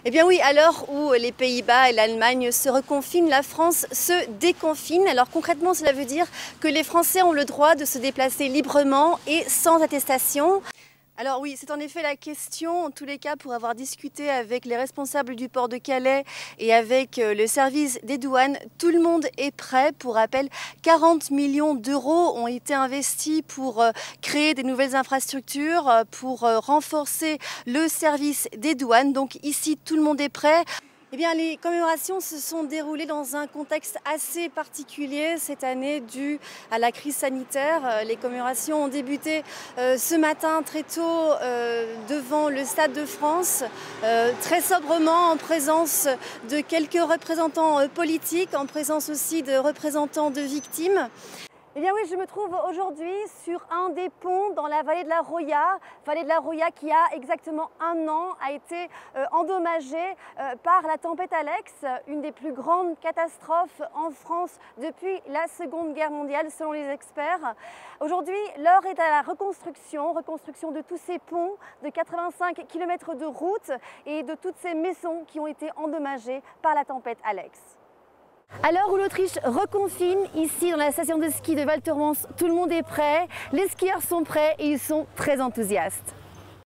Eh bien oui, à l'heure où les Pays-Bas et l'Allemagne se reconfinent, la France se déconfine. Alors concrètement, cela veut dire que les Français ont le droit de se déplacer librement et sans attestation. Alors oui, c'est en effet la question, en tous les cas, pour avoir discuté avec les responsables du port de Calais et avec le service des douanes, tout le monde est prêt. Pour rappel, 40 millions d'euros ont été investis pour créer des nouvelles infrastructures, pour renforcer le service des douanes. Donc ici, tout le monde est prêt. Eh bien, les commémorations se sont déroulées dans un contexte assez particulier cette année dû à la crise sanitaire. Les commémorations ont débuté ce matin très tôt devant le Stade de France, très sobrement en présence de quelques représentants politiques, en présence aussi de représentants de victimes. Eh bien oui, je me trouve aujourd'hui sur un des ponts dans la vallée de la Roya qui a exactement un an a été endommagée par la tempête Alex, une des plus grandes catastrophes en France depuis la Seconde Guerre mondiale selon les experts. Aujourd'hui, l'heure est à la reconstruction de tous ces ponts, de 85 km de route et de toutes ces maisons qui ont été endommagées par la tempête Alex. À l'heure où l'Autriche reconfine, ici dans la station de ski de Val Thorens, tout le monde est prêt, les skieurs sont prêts et ils sont très enthousiastes.